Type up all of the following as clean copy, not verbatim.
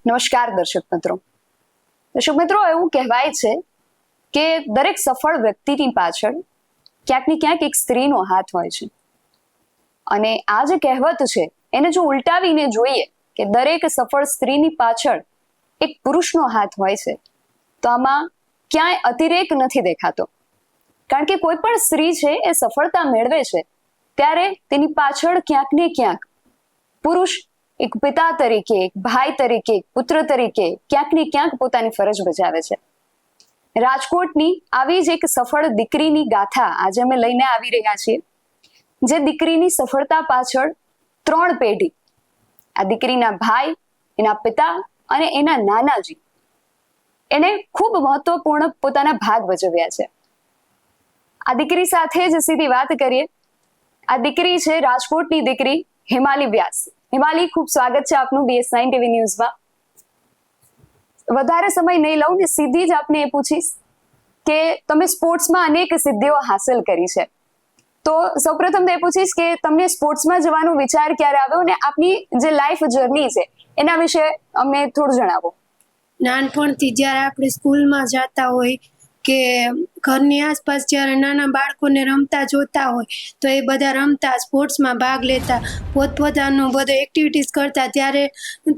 નમસ્કાર દર્શક મિત્રો, એવું કહેવાય છે કે દરેક સફળ વ્યક્તિની પાછળ ક્યાંક ને ક્યાંક એક સ્ત્રીનો હાથ હોય છે. અને આ જે કહેવત છે એને જો ઉલટાવીને જોઈએ કે દરેક સફળ સ્ત્રીની પાછળ એક પુરુષનો હાથ હોય છે, તો આમાં ક્યાંય અતિરેક નથી દેખાતો. કારણ કે કોઈ પણ સ્ત્રી છે એ સફળતા મેળવે છે ત્યારે તેની પાછળ ક્યાંક ને ક્યાંક પુરુષ એક પિતા તરીકે, એક ભાઈ તરીકે, એક પુત્ર તરીકે ક્યાંક ને ક્યાંક પોતાની ફરજ બજાવે છે. રાજકોટની આવી જ એક સફળ દીકરીની ગાથા આજે અમે લઈને આવી રહ્યા છીએ, જે દીકરીની સફળતા પાછળ 3 પેઢી, આ દીકરીના ભાઈ, એના પિતા અને એના નાનાજી, એને ખૂબ મહત્વપૂર્ણ પોતાના ભાગ ભજવ્યા છે. આ દીકરી સાથે જ સીધી વાત કરીએ. આ દીકરી છે રાજકોટની દીકરી હિમાલી વ્યાસ. હિમાલી, ખૂબ સ્વાગત છે આપનું BS9 TV ન્યૂઝમાં. વધારે સમય નહીં લઉં ને સીધી જ આપને એ પૂછીશ કે તમે સ્પોર્ટ્સમાં અનેક સિદ્ધિઓ હાંસલ કરી છે, તો સૌપ્રથમ તો એ પૂછીશ કે તમને સ્પોર્ટ્સમાં જવાનો વિચાર ક્યારે આવ્યો અને આપની જે લાઈફ જર્ની છે એના વિશે અમને થોડું જણાવો. નાનપણથી જ્યારે આપણે સ્કૂલમાં જતા હોય કે ઘરની આસપાસ જ્યારે નાના બાળકોને રમતા જોતા હોય તો એ બધા રમતા, સ્પોર્ટ્સમાં ભાગ લેતા, પોતપોતાનું બધું એક્ટિવિટીઝ કરતા,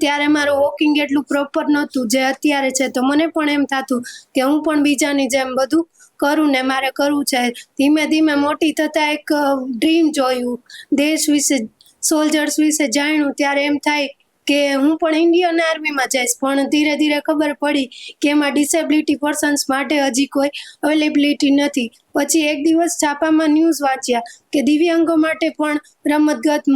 ત્યારે મારું વોકિંગ એટલું પ્રોપર નહોતું જે અત્યારે છે. તો મને પણ એમ થતું કે હું પણ બીજાની જેમ બધું કરું ને મારે કરવું છે. ધીમે ધીમે મોટી થતાં એક ડ્રીમ જોયું, દેશ વિશે, સોલ્જર્સ વિશે જાણ્યું, ત્યારે એમ થાય કે હું પણ ઇન્ડિયન આર્મીમાં જઈશ. પણ ધીરે ધીરે ખબર પડી કે એમાં ડિસેબિલિટી પર્સન્સ માટે હજી કોઈ અવેલેબિલિટી નથી. પછી એક દિવસ છાપામાં ન્યૂઝ વાંચ્યા કે દિવ્યાંગો માટે પણ રમતગમત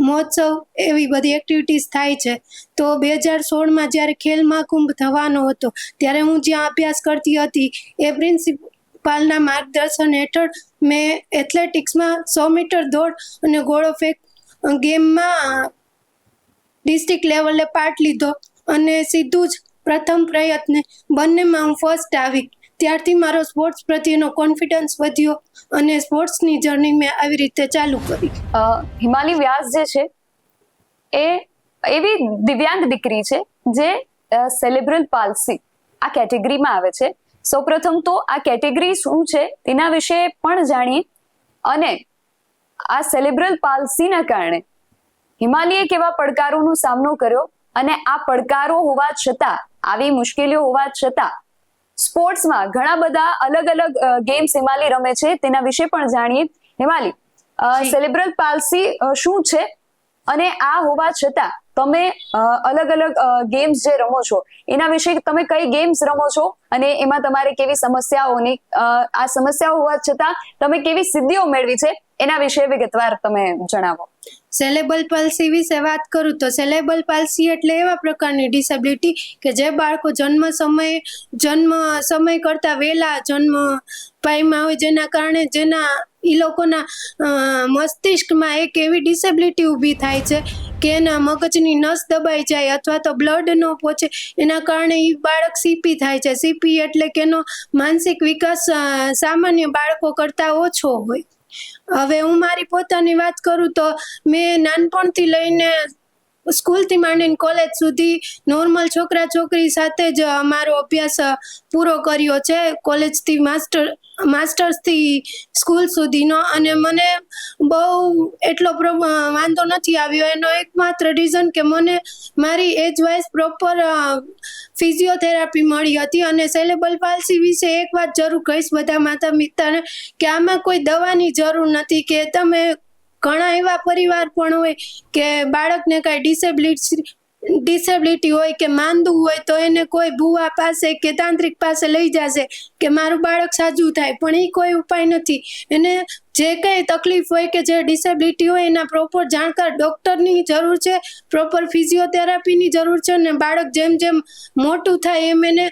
મહોત્સવ એવી બધી એક્ટિવિટીઝ થાય છે. તો 2016માં જ્યારે ખેલ મહાકુંભ થવાનો હતો ત્યારે હું જ્યાં અભ્યાસ કરતી હતી એ પ્રિન્સિપાલના માર્ગદર્શન હેઠળ મેં એથ્લેટિક્સમાં 100 મીટર દોડ અને ગોળો ફેંક ગેમમાં ડિસ્ટ્રિક્ટ લેવલે પાર્ટ લીધો અને સીધું જ પ્રથમ પ્રયત્ને બંનેમાં હું ફર્સ્ટ આવી. ત્યારથી મારો સ્પોર્ટ્સ પ્રત્યેનો કોન્ફિડન્સ વધ્યો અને સ્પોર્ટ્સની જર્ની મેં આવી રીતે ચાલુ કરી. હિમાલી વ્યાસ જે છે એ એવી દિવ્યાંગ દીકરી છે જે સેરેબ્રલ પાલ્સી આ કેટેગરીમાં આવે છે. સૌપ્રથમ તો આ કેટેગરી શું છે તેના વિશે પણ જાણીએ, અને આ સેરેબ્રલ પાલ્સીના કારણે હિમાલીએ કેવા પડકારોનો સામનો કર્યો અને આ પડકારો હોવા છતાં, આવી મુશ્કેલીઓ હોવા છતાં સ્પોર્ટ્સમાં ઘણા બધા અલગ અલગ ગેમ્સ હિમાલી રમે છે, તેના વિશે પણ જાણીએ. હિમાલી, સેરેબ્રલ પાલ્સી શું છે અને આ હોવા છતાં તમે અલગ અલગ ગેમ્સ જે રમો છો એના વિશે તમે કઈ ગેમ્સ રમો છો અને એમાં તમારે કેવી સમસ્યાઓની, આ સમસ્યાઓ હોવા છતાં તમે કેવી સિદ્ધિઓ મેળવી છે એના વિશે વિગતવાર તમે જણાવો. સેરેબ્રલ પાલ્સી વિશે વાત કરું તો સેરેબ્રલ પાલ્સી એટલે એવા પ્રકારની ડિસેબિલિટી કે જે બાળકો જન્મ સમય કરતાં વહેલા જન્મ પામ્યા હોય, જેના કારણે એ લોકોના મસ્તિષ્કમાં એક એવી ડિસેબિલિટી ઊભી થાય છે કે એના મગજની નસ દબાઈ જાય અથવા તો બ્લડ ન પહોંચે, એના કારણે એ બાળક CP થાય છે. CP એટલે કે એનો માનસિક વિકાસ સામાન્ય બાળકો કરતાં ઓછો હોય. હવે હું મારી પોતાની વાત કરું તો મેં નાનપણથી લઈને સ્કૂલથી માંડીને કોલેજ સુધી નોર્મલ છોકરા છોકરી સાથે જ મારો અભ્યાસ પૂરો કર્યો છે, કોલેજથી માસ્ટર્સથી સ્કૂલ સુધીનો. અને મને બહુ એટલો વાંધો નથી આવ્યો. એનો એકમાત્ર રીઝન કે મને મારી એજ વાઇઝ પ્રોપર ફિઝિયોથેરાપી મળી હતી. અને સેરેબ્રલ પાલ્સી વિશે એક વાત જરૂર કહીશ બધા માતા પિતાને કે આમાં કોઈ દવાની જરૂર નથી. કે તમે ઘણા એવા પરિવાર પણ હોય કે બાળકને કાંઈ ડિસેબિલિટી હોય કે માંદું હોય તો એને કોઈ ભૂવા પાસે કે તાંત્રિક પાસે લઈ જશે કે મારું બાળક સાજું થાય, પણ એ કોઈ ઉપાય નથી. એને જે કંઈ તકલીફ હોય કે જે ડિસેબિલિટી હોય એના પ્રોપર જાણકાર ડૉક્ટરની જરૂર છે, પ્રોપર ફિઝિયોથેરાપીની જરૂર છે. અને બાળક જેમ જેમ મોટું થાય એમ એને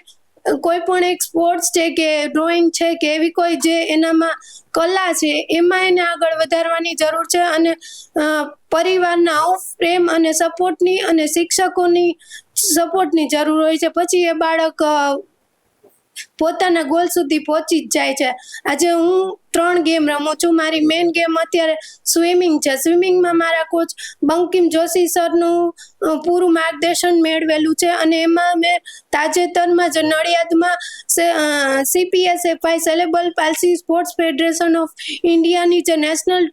કોઈ પણ એક સ્પોર્ટ્સ છે કે ડ્રોઈંગ છે કે એવી કોઈ જે એનામાં કલા છે એમાં એને આગળ વધારવાની જરૂર છે. અને પરિવારના પ્રેમ અને સપોર્ટની અને શિક્ષકોની સપોર્ટની જરૂર હોય છે, પછી એ બાળક પોતાના ગોલ સુધી પહોંચી જ જાય છે. આજે હું 3 ગેમ રમું છું. મારી મેઇન ગેમ અત્યારે સ્વિમિંગ છે. સ્વિમિંગમાં મારા કોચ બંકિમ જોશી સરનું પૂરું માર્ગદર્શન મેળવેલું છે અને એમાં મેં તાજેતરમાં જ નડિયાદમાં CPSFI cerebral palsy sports federation of ઇન્ડિયાની જે નેશનલ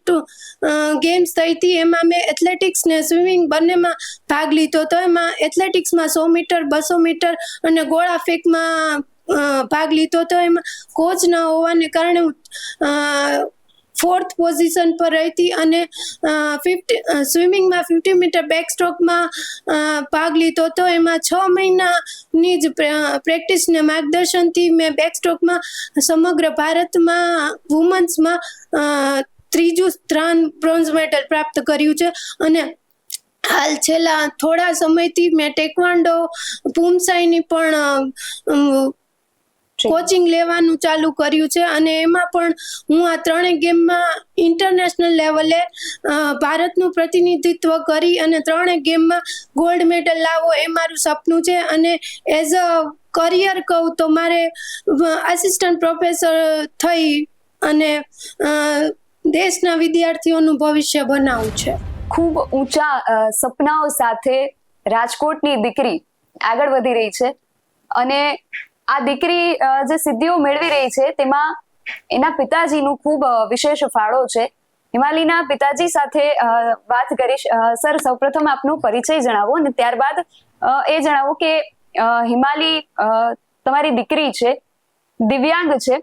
ગેમ્સ થઈ હતી એમાં મેં એથ્લેટિક્સ ને સ્વિમિંગ બંનેમાં ભાગ લીધો હતો. એમાં એથ્લેટિક્સમાં 100 મીટર, 200 મીટર અને ગોળા ફેંકમાં ભાગ લીધો હતો. એમાં કોચ ન હોવાને કારણે હું 4th પોઝિશન પર રહી હતી અને સ્વિમિંગમાં 50 મીટર બેક સ્ટ્રોકમાં ભાગ લીધો હતો. એમાં 6 મહિનાની જ પ્રેક્ટિસ ને માર્ગદર્શનથી મેં બેક સ્ટ્રોકમાં સમગ્ર ભારતમાં વુમન્સમાં 3 સ્થાન બ્રોન્ઝ મેડલ પ્રાપ્ત કર્યું છે. અને હાલ છેલ્લા થોડા સમયથી મેં ટેકવાન્ડો પુમસાઈની પણ કોચિંગ લેવાનું ચાલુ કર્યું છે અને એમાં પણ હું આ 3 ગેમમાં ઇન્ટરનેશનલ લેવલે ભારતનું પ્રતિનિધિત્વ કરી અને 3 ગેમમાં ગોલ્ડ મેડલ લાવો એ મારું સપનું છે. અને એઝ અ કરિયર કહું તો મારે આસિસ્ટન્ટ પ્રોફેસર થઈ અને દેશના વિદ્યાર્થીઓનું ભવિષ્ય બનાવવું છે. ખૂબ ઊંચા સપનાઓ સાથે રાજકોટની દીકરી આગળ વધી રહી છે અને આ દીકરી જે સિદ્ધિઓ મેળવી રહી છે તેમાં એના પિતાજીનું ખૂબ વિશેષ ફાળો છે. હિમાલીના પિતાજી સાથે વાત કરીશ. સર, સૌપ્રથમ આપનો પરિચય જણાવો અને ત્યારબાદ એ જણાવો કે હિમાલી તમારી દીકરી છે, દિવ્યાંગ છે.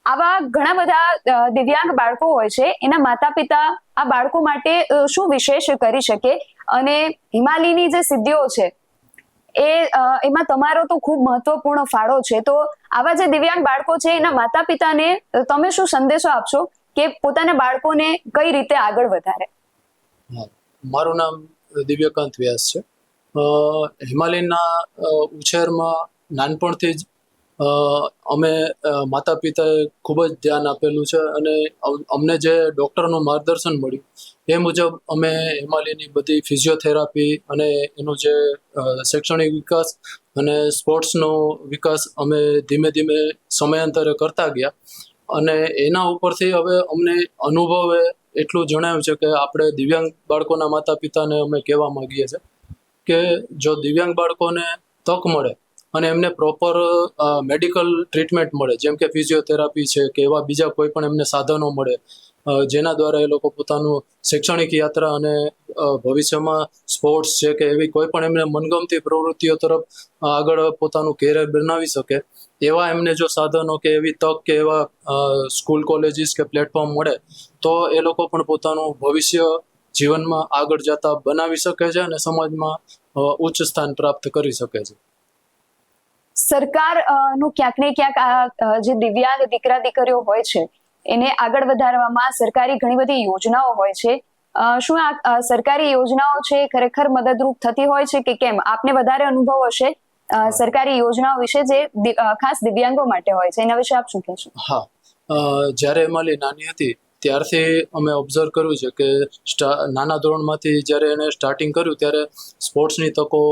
આવા ઘણા બધા દિવ્યાંગ બાળકો હોય છે. એના માતા પિતા આ બાળકો માટે શું વિશેષ કરી શકે અને હિમાલીની જે સિદ્ધિઓ છે એમાં તમારો તો ખૂબ મહત્વપૂર્ણ ફાળો છે. તો આવા જે દિવ્યાંગ બાળકો છે એના માતા પિતાને તમે શું સંદેશો આપશો કે પોતાના બાળકોને કઈ રીતે આગળ વધારે? મારું નામ દિવ્યકાંત વ્યાસ છે. હિમાલયના ઉછેરમાં નાનપણથી જ અમે માતા પિતાએ ખૂબ જ ધ્યાન આપેલું છે અને અમને જે ડૉક્ટરનું માર્ગદર્શન મળ્યું એ મુજબ અમે હિમાલયની બધી ફિઝિયોથેરાપી અને એનું જે શૈક્ષણિક વિકાસ અને સ્પોર્ટ્સનો વિકાસ અમે ધીમે ધીમે સમયાંતરે કરતા ગયા અને એના ઉપરથી હવે અમને અનુભવે એટલું જણાવ્યું છે કે આપણે દિવ્યાંગ બાળકોના માતા પિતાને અમે કહેવા માગીએ છીએ કે જો દિવ્યાંગ બાળકોને તક મળે અને એમને પ્રોપર મેડિકલ ટ્રીટમેન્ટ મળે, જેમ કે ફિઝિયોથેરાપી છે કે એવા બીજા કોઈ પણ એમને સાધનો મળે જેના દ્વારા એ લોકો પોતાનું શૈક્ષણિક યાત્રા અને ભવિષ્યમાં સ્પોર્ટ્સ છે કે એવી કોઈ પણ એમને મનગમતી પ્રવૃત્તિઓ તરફ આગળ પોતાનું કેરિયર બનાવી શકે એવા એમને જો સાધનો કે એવી તક કે એવા સ્કૂલ કોલેજીસ કે પ્લેટફોર્મ મળે તો એ લોકો પણ પોતાનું ભવિષ્ય જીવનમાં આગળ જતા બનાવી શકે છે અને સમાજમાં ઉચ્ચ સ્થાન પ્રાપ્ત કરી શકે છે. સરકાર નું ક્યાંક ને ક્યાંક આ જે દિવ્યાંગ દીકરા દીકરીઓ હોય છે એને આગળ વધારવામાં સરકારી ઘણી બધી યોજનાઓ હોય છે. શું આ સરકારી યોજનાઓ છે ખરેખર મદદરૂપ થતી હોય છે કે કેમ? આપને વધારે અનુભવ હશે સરકારી યોજનાઓ વિશે જે ખાસ દિવ્યાંગો માટે હોય છે, એના વિશે આપ શું કહેશો? હા, જ્યારે હિમાલી નાની હતી ત્યારથી અમે ઓબ્ઝર્વ કર્યું છે કે નાના ધોરણમાંથી જ્યારે એને સ્ટાર્ટિંગ કર્યું ત્યારે સ્પોર્ટ્સની તકો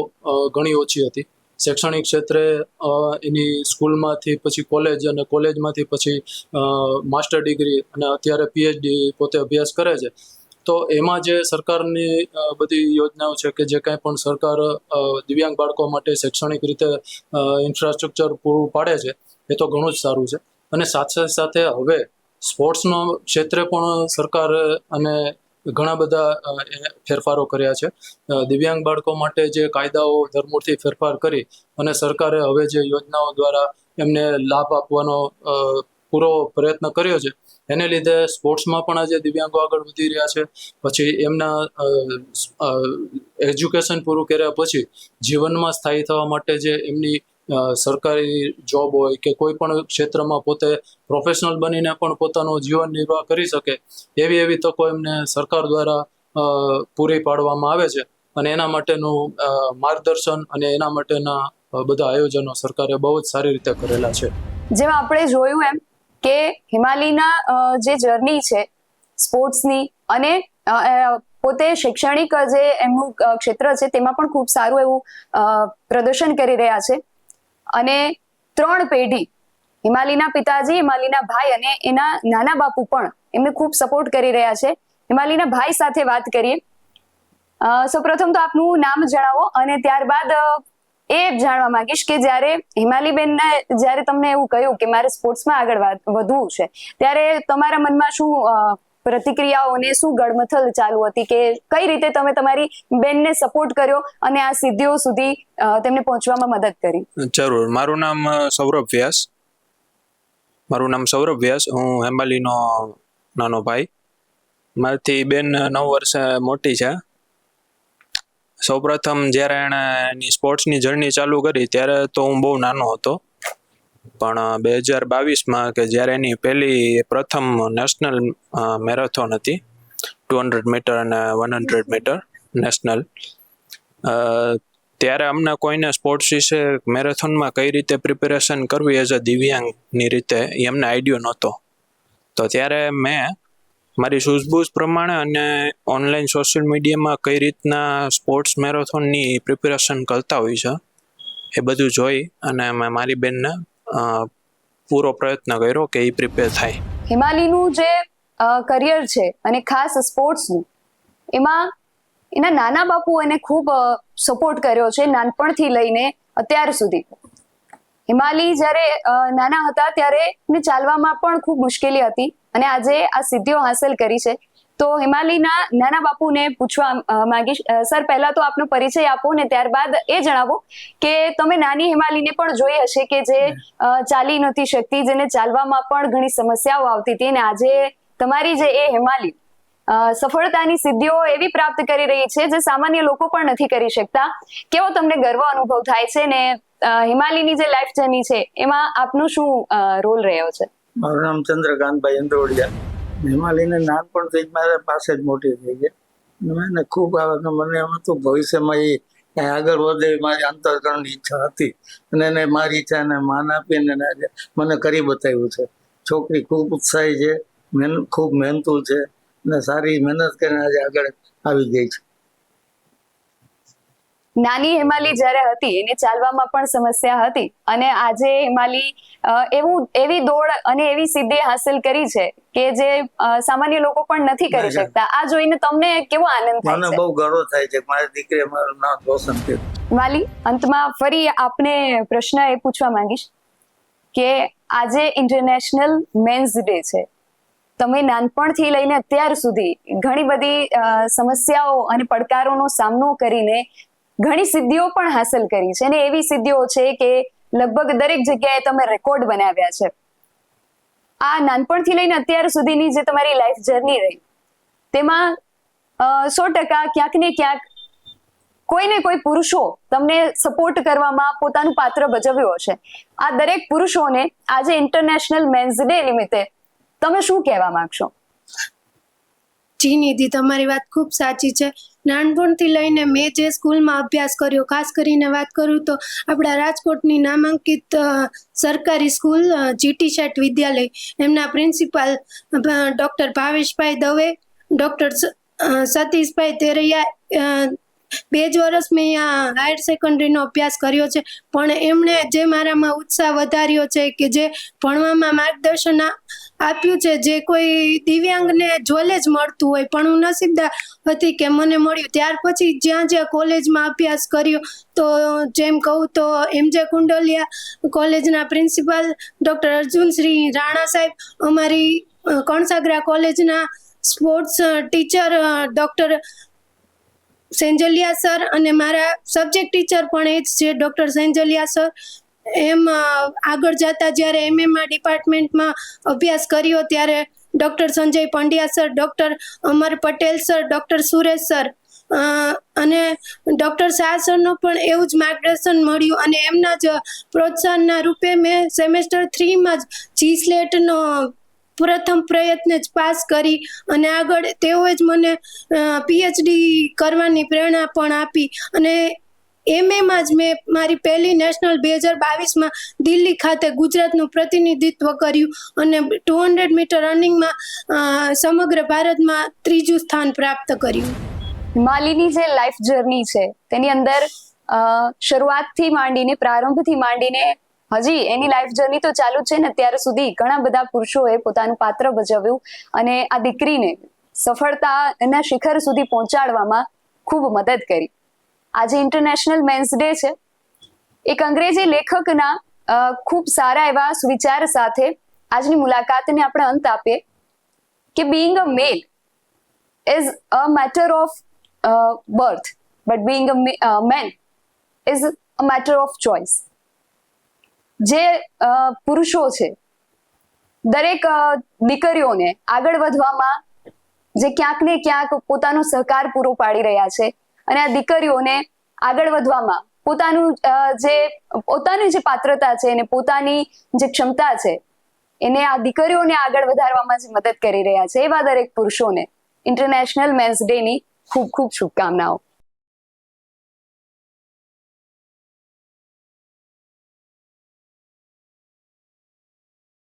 ઘણી ઓછી હતી. શૈક્ષણિક ક્ષેત્રે એની સ્કૂલમાંથી પછી કોલેજ અને કોલેજમાંથી પછી માસ્ટર ડિગ્રી અને અત્યારે PhD પોતે અભ્યાસ કરે છે. તો એમાં જે સરકારની બધી યોજનાઓ છે કે જે કાંઈ પણ સરકાર દિવ્યાંગ બાળકો માટે શૈક્ષણિક રીતે ઇન્ફ્રાસ્ટ્રક્ચર પૂરું પાડે છે એ તો ઘણું જ સારું છે. અને સાથે સાથે હવે સ્પોર્ટ્સનો ક્ષેત્રે પણ સરકાર અને ઘણા બધા ફેરફારો કર્યા છે. દિવ્યાંગ બાળકો માટે જે કાયદાઓ ધરમૂળથી ફેરફાર કરી અને સરકારે હવે જે યોજનાઓ દ્વારા એમને લાભ આપવાનો પૂરો પ્રયત્ન કર્યો છે એને લીધે સ્પોર્ટ્સમાં પણ આજે દિવ્યાંગો આગળ વધી રહ્યા છે. પછી એમના એજ્યુકેશન પૂરું કર્યા પછી જીવનમાં સ્થાયી થવા માટે જે એમની સરકારી જોબ હોય કે કોઈ પણ ક્ષેત્રમાં પોતે પ્રોફેશનલ બનીને પણ પોતાનો જીવન નિર્વાહ કરી શકે એવી તકો એમને સરકાર દ્વારા પૂરી પાડવામાં આવે છે અને એના માટેનું માર્ગદર્શન અને એના માટેના બધા આયોજનો સરકારે બહુ જ સારી રીતે કરેલા છે. જેમ આપણે જોયું એમ કે હિમાલીના જે જર્ની છે સ્પોર્ટ્સની અને પોતે શૈક્ષણિક જે એમનું ક્ષેત્ર છે તેમાં પણ ખૂબ સારું એવું પ્રદર્શન કરી રહ્યા છે અને ત્રણ પેઢી, હિમાલીના પિતાજી, હિમાલીના ભાઈ અને એના નાના બાપુ પણ એમને ખૂબ સપોર્ટ કરી રહ્યા છે. હિમાલીના ભાઈ સાથે વાત કરીએ. સૌપ્રથમ તો આપનું નામ જણાવો અને ત્યારબાદ એ જાણવા માંગીશ કે જ્યારે હિમાલીબેનને જ્યારે તમને એવું કહ્યું કે મારે સ્પોર્ટ્સમાં આગળ વધવું છે, ત્યારે તમારા મનમાં શું પ્રતિક્રિયાઓ અને શું ગડમથલ ચાલુ હતી કે કઈ રીતે તમે તમારી બેનને સપોર્ટ કર્યો અને આ સિદ્ધિઓ સુધી તેમને પહોંચવામાં મદદ કરી? જરૂર. મારું નામ સૌરભ વ્યાસ. હું હેમાલીનો નાનો ભાઈ. મારાથી બેન 9 વર્ષ મોટી છે. સૌપ્રથમ જ્યારે એણે એની સ્પોર્ટ્સની જર્ની ચાલુ કરી ત્યારે તો હું બહુ નાનો હતો, પણ 2022માં કે જ્યારે એની પ્રથમ નેશનલ મેરેથોન હતી, 200 મીટર અને 100 મીટર નેશનલ, ત્યારે અમને કોઈને સ્પોર્ટ્સ વિશે મેરેથોનમાં કઈ રીતે પ્રિપેરેશન કરવી એઝ અ દિવ્યાંગની રીતે એમને આઈડિયો નહોતો. તો ત્યારે મેં મારી સૂઝબૂઝ પ્રમાણે અને ઓનલાઈન સોશિયલ મીડિયામાં કઈ રીતના સ્પોર્ટ્સ મેરેથોનની પ્રિપેરેશન કરતા હોય છે એ બધું જોઈ અને મેં મારી બેનને પૂરો પ્રયત્ન કર્યો કે એ પ્રિપેર થાય. હિમાલીનું જે કરિયર છે અને ખાસ સ્પોર્ટ્સનું, એમાં એના નાના બાપુ એને ખૂબ સપોર્ટ કર્યો છે નાનપણથી લઈને અત્યાર સુધી. હિમાલી જ્યારે નાના હતા ત્યારે એને ચાલવામાં પણ ખૂબ મુશ્કેલી હતી અને આજે આ સિદ્ધિઓ હાંસલ કરી છે. તો હિમાલીના નાના બાપુને પૂછવા માંગીશ, સર પહેલા તો આપનો પરિચય આપો ને ત્યારબાદ એ જણાવો કે તમે નાની હિમાલીને પણ જોઈ હશે કે જે ચાલી નથી શકતી, જેને ચાલવામાં પણ ઘણી સમસ્યાઓ આવતી હતી, અને આજે તમારી જે એ હિમાલી સફળતાની સિદ્ધિઓ એવી પ્રાપ્ત કરી રહી છે જે સામાન્ય લોકો પણ નથી કરી શકતા. કેવો તમને ગર્વ અનુભવ થાય છે ને હિમાલીની જે લાઈફ જર્ની છે એમાં આપનો શું રોલ રહ્યો છે? મારું નામ ચંદ્રકાંતભાઈ અંદ્રોડિયા. હિમાલીને નાનપણથી જ મારા પાસે જ મોટી થઈ ગઈ. મને ખૂબ મને એમ હતું ભવિષ્યમાં એ આગળ વધે મારી અંતરકરણની ઈચ્છા હતી અને એને મારી ઈચ્છાને માન આપીને મને કરી બતાવ્યું છે. છોકરી ખૂબ ઉત્સાહી છે, ખૂબ મહેનતુ છે અને સારી મહેનત કરીને આજે આગળ આવી ગઈ છે. નાની હિમાલી જ્યારે હતી એને ચાલવામાં પણ સમસ્યા હતી અને આજે હિમાલી એવી દોડ અને એવી સિદ્ધિ હાંસલ કરી છે કે જે સામાન્ય લોકો પણ નથી કરી શકતા. આ જોઈને તમને કેવો આનંદ થાય છે? મને બહુ ગર્વ થાય છે. મારી દીકરીએ મારું નામ રોશન કર્યું. હિમાલી, અંતમાં ફરી આપને પ્રશ્ન એ પૂછવા માંગીશ કે આજે ઇન્ટરનેશનલ મેન્સ ડે છે. તમે નાનપણથી લઈને અત્યાર સુધી ઘણી બધી સમસ્યાઓ અને પડકારોનો સામનો કરીને ઘણી સિદ્ધિઓ પણ હાંસલ કરી છે અને એવી સિદ્ધિઓ છે કે લગભગ દરેક જગ્યાએ તમે રેકોર્ડ બનાવ્યા છે. આ નાનપણથી લઈને અત્યાર સુધીની જે તમારી લાઈફ જર્ની રહી તેમાં 100% ક્યાંક ને ક્યાંક કોઈને કોઈ પુરુષો તમને સપોર્ટ કરવામાં પોતાનું પાત્ર ભજવ્યું હશે. આ દરેક પુરુષોને આજે ઇન્ટરનેશનલ મેન્સ ડે નિમિત્તે તમે શું કહેવા માંગશો? જી નિધિ, તમારી વાત ખૂબ સાચી છે. નાનપણથી લઈને મેં જે સ્કૂલમાં અભ્યાસ કર્યો, ખાસ કરીને વાત કરું તો આપણા રાજકોટની નામાંકિત સરકારી સ્કૂલ જીટી શેટ વિદ્યાલય, એમના પ્રિન્સિપાલ ડૉક્ટર ભાવેશભાઈ દવે, ડૉક્ટર સતીશભાઈ તેરૈયા, 2 જ વર્ષ મેં અહીંયા હાયર સેકન્ડરીનો અભ્યાસ કર્યો છે, પણ એમણે જે મારામાં ઉત્સાહ વધાર્યો છે કે જે ભણવામાં માર્ગદર્શન આપ્યું છે, જે કોઈ દિવ્યાંગને જોલે જ મળતું હોય, પણ હું નસીબદાર હતી કે મને મળ્યું. ત્યાર પછી જ્યાં કોલેજમાં અભ્યાસ કર્યો તો જેમ કહું તો MJ કુંડલિયા કોલેજના પ્રિન્સિપાલ ડૉક્ટર અર્જુનશ્રી રાણા સાહેબ, અમારી કણસાગરા કોલેજના sports teacher doctor Senjaliya sir અને મારા સબ્જેક્ટ ટીચર પણ એ જ છે ડૉક્ટર સેન્જલિયા સર. એમ આગળ જતા જ્યારે MMA ડિપાર્ટમેન્ટમાં અભ્યાસ કર્યો ત્યારે doctor Sanjay Pandya sir, doctor Amar Patel sir, doctor Suresh sir અને ડૉક્ટર શાહ સરનું પણ એવું જ માર્ગદર્શન મળ્યું અને એમના જ પ્રોત્સાહનના રૂપે મેં સેમેસ્ટર 3માં જ GSLETનો પ્રથમ પ્રયત્ન જ પાસ કરી અને આગળ તેઓએ જ મને PhD કરવાની પ્રેરણા પણ આપી અને MAમાં જ મેં મારી પહેલી નેશનલ 2022માં દિલ્હી ખાતે ગુજરાતનું પ્રતિનિધિત્વ કર્યું અને 200 મીટર રનિંગમાં સમગ્ર ભારતમાં 3જું સ્થાન પ્રાપ્ત કર્યું. હિમાલીની જે લાઈફ જર્ની છે તેની અંદર શરૂઆતથી માંડીને પ્રારંભથી માંડીને હજી એની લાઈફ જર્ની તો ચાલુ છે ને, અત્યાર સુધી ઘણા બધા પુરુષોએ પોતાનું પાત્ર ભજવ્યું અને આ દીકરીને સફળતાના શિખર સુધી પહોંચાડવામાં ખૂબ મદદ કરી. આજે ઇન્ટરનેશનલ મેન્સ ડે છે. એક અંગ્રેજી લેખકના ખૂબ સારા એવા સુવિચાર સાથે આજની મુલાકાતને આપણે અંત આપીએ કે being a male is a matter of birth, but being a man is a matter of choice. જે પુરુષો છે, દરેક દીકરીઓને આગળ વધવામાં જે ક્યાંક ને ક્યાંક પોતાનો સહકાર પૂરો પાડી રહ્યા છે અને આ દીકરીઓને આગળ વધવામાં પોતાની જે પાત્રતા છે અને પોતાની જે ક્ષમતા છે એને આ દીકરીઓને આગળ વધારવામાં જે મદદ કરી રહ્યા છે, એવા દરેક પુરુષોને ઇન્ટરનેશનલ મેન્સ ડે ની ખૂબ ખૂબ શુભકામનાઓ.